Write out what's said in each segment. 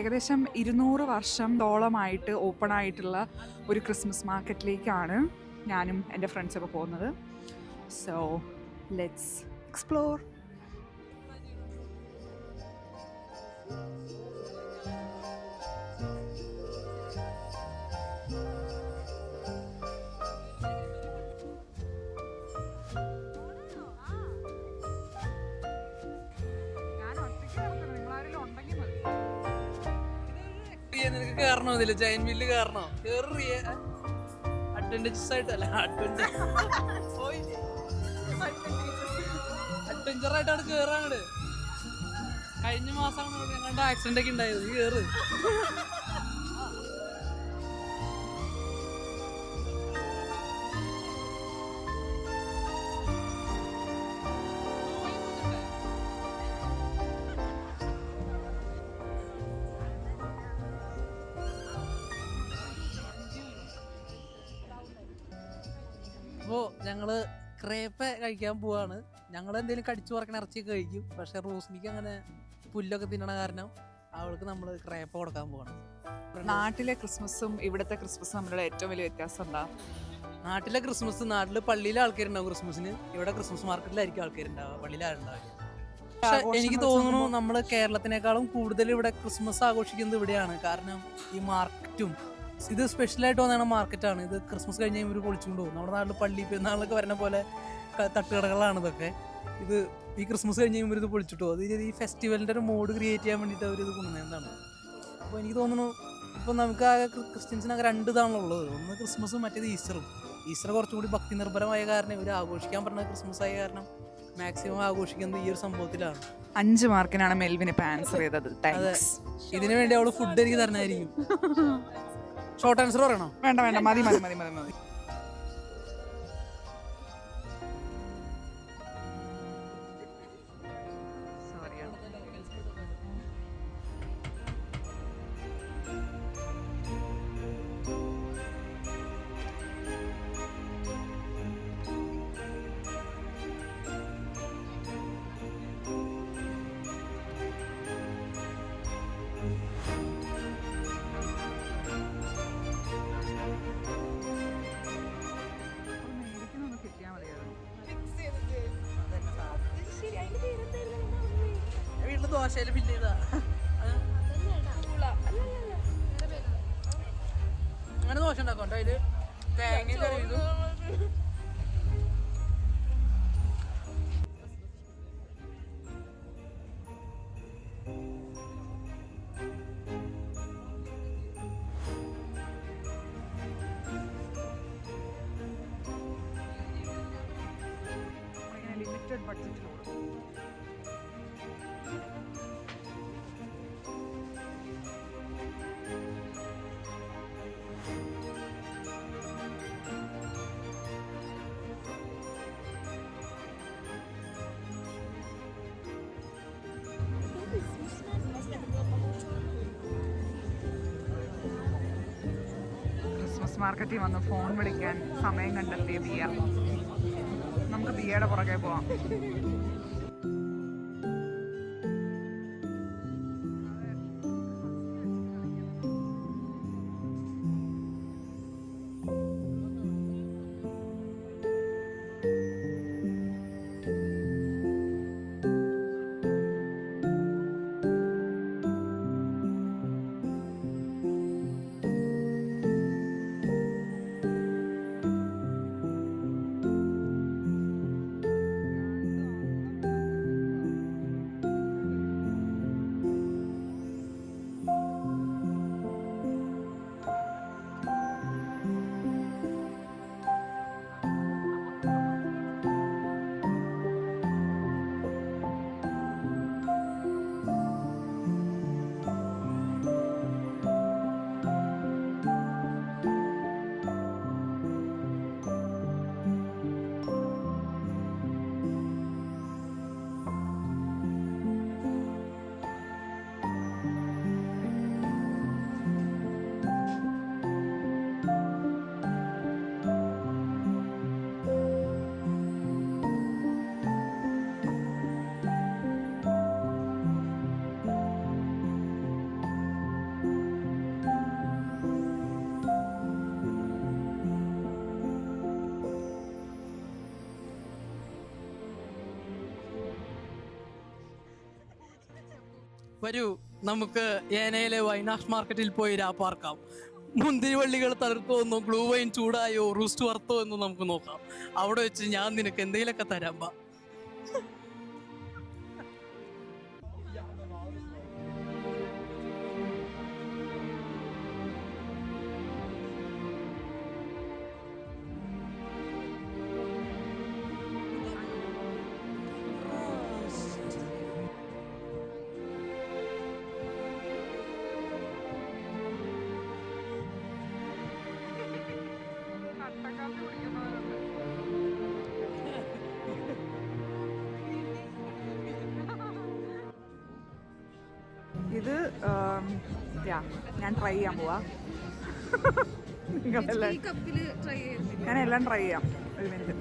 ഏകദേശം 200 വർഷത്തോളമായിട്ട് ഓപ്പൺ ആയിട്ടുള്ള ഒരു ക്രിസ്മസ് മാർക്കറ്റിലേക്കാണ് ഞാനും എൻ്റെ ഫ്രണ്ട്സൊക്കെ പോകുന്നത്. So let's explore. നിനക്ക് കേറണോ ഇതില് ജൈൻ വീലില് കേറണോ? കേറിയ അഡ്വഞ്ചറസ് ആയിട്ടല്ല, അഡ്വഞ്ചർ ആയിട്ടാണ് കേറാങ്ങട്. കഴിഞ്ഞ മാസമാണ് ഞങ്ങളുടെ ആക്സിഡന്റ് ഒക്കെ ഉണ്ടായത്. നീ കേറ്. അപ്പോ ഞങ്ങള് ക്രേപ്പ് കഴിക്കാൻ പോവാണ്. ഞങ്ങൾ എന്തെങ്കിലും കടിച്ചു പറക്കണ ഇറച്ചിയൊക്കെ കഴിക്കും. പക്ഷെ റോസ്മിക്ക് അങ്ങനെ പുല്ലൊക്കെ തിന്നണ കാരണം അവൾക്ക് നമ്മൾ ക്രേപ്പ് കൊടുക്കാൻ പോവാണ്. നാട്ടിലെ ക്രിസ്മസും ഇവിടുത്തെ ക്രിസ്മസും തമ്മിലുള്ള ഏറ്റവും വലിയ വ്യത്യാസം എന്താ? നാട്ടിലെ ക്രിസ്മസ്, നാട്ടില് പള്ളിയിലെ ആൾക്കാരുണ്ടാവും ക്രിസ്മസിന്, ഇവിടെ ക്രിസ്മസ് മാർക്കറ്റിലായിരിക്കും ആൾക്കാരുണ്ടാവുക, പള്ളിയിൽ ആരുണ്ടാവില്ല. പക്ഷെ എനിക്ക് തോന്നുന്നു നമ്മള് കേരളത്തിനേക്കാളും കൂടുതൽ ഇവിടെ ക്രിസ്മസ് ആഘോഷിക്കുന്നത് ഇവിടെയാണ്. കാരണം ഈ മാർക്കറ്റും ഇത് സ്പെഷ്യലായിട്ട് വന്ന മാർക്കറ്റാണ്. ഇത് ക്രിസ്മസ് കഴിഞ്ഞ് ഇവർ പൊളിച്ചുകൊണ്ട് പോകും. നമ്മുടെ നാട്ടിൽ പള്ളി പെരുന്നാളൊക്കെ വരുന്ന പോലെ തട്ടുകടകളാണ് ഇതൊക്കെ. ഇത് ഈ ക്രിസ്മസ് കഴിഞ്ഞ് കഴിയുമ്പോൾ ഇത് പൊളിച്ചിട്ട് പോകും. അത് ഈ ഫെസ്റ്റിവലിൻ്റെ ഒരു മോഡ് ക്രിയേറ്റ് ചെയ്യാൻ വേണ്ടിയിട്ട് അവർ ഇത് കൊണ്ടുവന്നതാണ്. അപ്പോൾ എനിക്ക് തോന്നുന്നു ഇപ്പോൾ നമുക്ക് ആ ക്രിസ്ത്യൻസിനൊക്കെ രണ്ട് ഇതാണല്ലോ ഉള്ളത്. ഒന്ന് ക്രിസ്മസും മറ്റേത് ഈസ്റ്ററും. ഈസ്റ്റർ കുറച്ചും കൂടി ഭക്തി നിർഭരമായ കാരണം ഇവർ ആഘോഷിക്കാൻ പറഞ്ഞ ക്രിസ്മസ് ആയ കാരണം മാക്സിമം ആഘോഷിക്കുന്നത് ഈ ഒരു സംഭവത്തിലാണ്. 5 മാർക്കിനാണ് മെൽവിൻ ഇപ്പം ആൻസർ ചെയ്തത്. അതെ, ഇതിനു വേണ്ടി അവള് ഫുഡ് എനിക്ക് തരണമായിരിക്കും. ഷോർട്ട് ആൻസർ പറയണോ? വേണ്ട വേണ്ട, മതി മതി മതി മതി മതി. വീട്ടില് ദോശയില് ഫില്ല് ചെയ്താ അങ്ങനെ ദോശ ഉണ്ടാക്കണ്ടോ? അതില് തേങ്ങ കറിയിലും ലിമിറ്റഡ് ബഡ്ജറ്റിലോട് ക്രിസ്മസ് മാർക്കറ്റിൽ വന്ന് ഫോൺ വിളിക്കാൻ സമയം കണ്ടെത്തിയ ബിയ. നമുക്ക് ബിയയുടെ പുറകെ പോവാം. വരൂ നമുക്ക് ഏനയിലെ വൈനാഷ് മാർക്കറ്റിൽ പോയി രാപ്പാർക്കാം. മുന്തിരി വള്ളികൾ തളിർത്തോ എന്നോ, ഗ്ലൂ വൈൻ ചൂടായോ, റൂസ്റ്റ് വറുത്തോ എന്നോ നമുക്ക് നോക്കാം. അവിടെ വെച്ച് ഞാൻ നിനക്ക് എന്തെങ്കിലുമൊക്കെ തരാം. ബാ. കട്ടക്കാപ്പി കുടിക്കുന്നവരുണ്ട്. ഇത് ഞാൻ ട്രൈ ചെയ്യാൻ പോവാ. ഞാൻ എല്ലാം ട്രൈ ചെയ്യാം. ഒരു മിനിറ്റ്.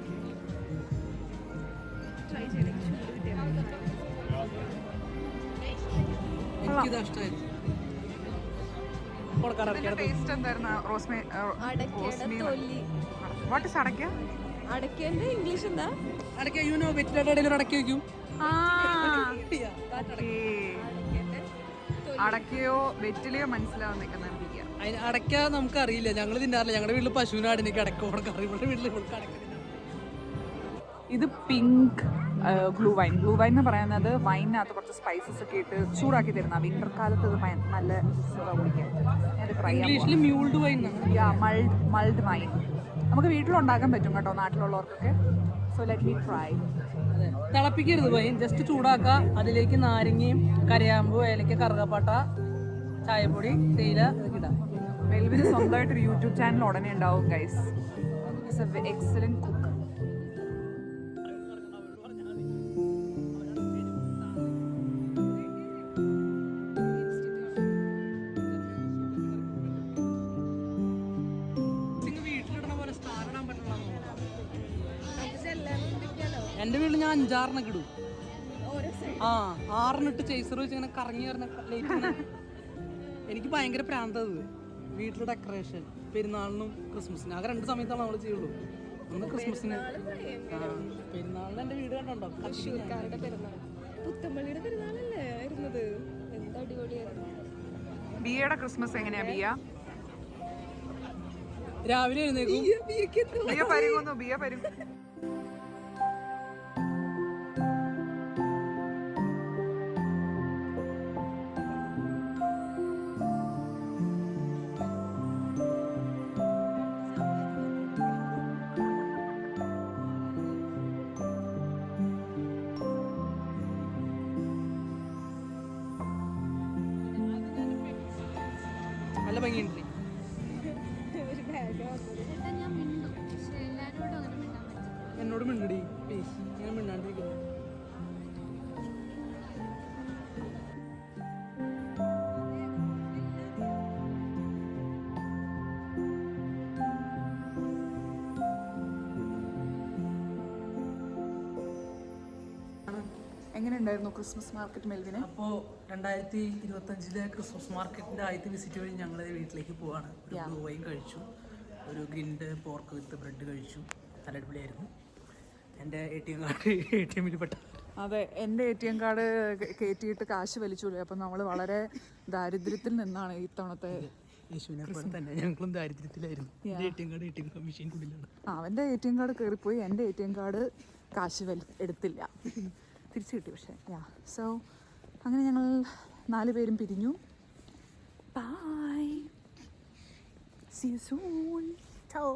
ടേസ്റ്റ് എന്തായിരുന്നു? വാട്ട് ഇസ് അടയ്ക്ക? അടയ്ക്കേന്റെ ഇംഗ്ലീഷ് എന്താ? അടയ്ക്കയോ വെറ്റിലയോ മനസ്സിലാവുന്ന അടയ്ക്ക നമുക്ക് അറിയില്ല, ഞങ്ങൾ തിന്നാറില്ല. ഞങ്ങളുടെ വീട്ടിൽ പശുവിനാട് എനിക്ക് അടക്ക ഇവിടെ വീട്ടിൽ ഇത് pink glue wine. Glue wine എന്ന് പറയുന്നത് വൈനിനകത്ത് കുറച്ച് സ്പൈസസ് ഒക്കെ ഇട്ട് ചൂടാക്കി തരുന്ന വിന്റർ കാലത്ത് ഇത് നല്ല സുഖം കുടിക്കാൻ. ഇംഗ്ലീഷിൽ മ്യൂൾഡ് വൈൻ. മൾഡ് വൈൻ നമുക്ക് വീട്ടിലുണ്ടാക്കാൻ പറ്റും കേട്ടോ, നാട്ടിലുള്ളവർക്കൊക്കെ. So let me try. തിളപ്പിക്കരുത് വൈൻ, ജസ്റ്റ് ചൂടാക്കുക. അതിലേക്ക് നാരങ്ങയും കരയാമ്പൂ, ഏലക്ക, കറുകപ്പട്ട, ചായപ്പൊടി, തേയില ഇതൊക്കെ ഇടാം. വെൽവിന് സ്വന്തമായിട്ടൊരു യൂട്യൂബ് ചാനൽ ഉടനെ ഉണ്ടാവും guys. It's A excellent cook. എൻ്റെ വീട്ടിൽ ഞാൻ 5-6 ഇടും. 6 ചേസർ വെച്ച് ഇങ്ങനെ കറങ്ങി വരുന്ന ലൈറ്റ്. എനിക്ക് ഭയങ്കര പ്രാന്തത്. വീട്ടിലെ ഡെക്കറേഷൻ പെരുന്നാളിനും ക്രിസ്മസിനും ആകെ 2 സമയത്താണ് നമ്മൾ ചെയ്യുള്ളൂ. ഒന്ന് ക്രിസ്മസിന്, പെരുന്നാളിന് എൻ്റെ വീട് കണ്ടോ, തൃശ്ശൂർക്കാരുടെ പെരുന്നാൾ, പുത്തമ്പള്ളിയുടെ പെരുന്നാളല്ലേ വരുന്നത്. എന്താ അടിപൊളിയായിരുന്നു. ബിയയുടെ ക്രിസ്മസ് എങ്ങനെയാ? രാവിലെ എഴുന്നേക്കും. ബിയ പരുങ്ങുന്നു. ബിയ പരുങ്ങും. നല്ല ഭംഗിയുണ്ട്. എന്നോട് മിണ്ടടി പ്ലീസ്, ഞാൻ മിണ്ടാണ്ടിരിക്കുന്നു. എങ്ങനെയുണ്ടായിരുന്നു ക്രിസ്മസ് മാർക്കറ്റ് മെൽവിന്? അപ്പോൾ 2025 ക്രിസ്മസ് മാർക്കറ്റിൻ്റെ ആദ്യത്തെ വിസിറ്റ് വഴി ഞങ്ങൾ വീട്ടിലേക്ക് പോവാണ്. ഒരു ബ്ലൂ വൈൻ കഴിച്ചു, ഒരു ഗ്രിൽഡ് പോർക്ക് വിത്ത് ബ്രെഡ് കഴിച്ചു. നല്ല അടിപൊളിയായിരുന്നു. എൻ്റെ ATM കാർഡ് ATMൽ പെട്ട. അതെ, എൻ്റെ ATM കാർഡ് കയറ്റിയിട്ട് കാശ് വലിച്ചു. അപ്പം നമ്മൾ വളരെ ദാരിദ്ര്യത്തിൽ നിന്നാണ് ഇത്തവണത്തെ. യേശുവിനെ പോലെ തന്നെ ഞങ്ങളും ദാരിദ്ര്യത്തിലായിരുന്നു. ATM കാർഡ് മെഷീൻ കുടിലാണ്. അവൻ്റെ ATM കാർഡ് കയറിപ്പോയി, എൻ്റെ ATM കാർഡ് കാശ് എടുത്തില്ല, തിരിച്ചു കിട്ടി. പക്ഷേ സോ അങ്ങനെ ഞങ്ങൾ 4 പേരും പിരിഞ്ഞു. Bye, see you soon. Ciao.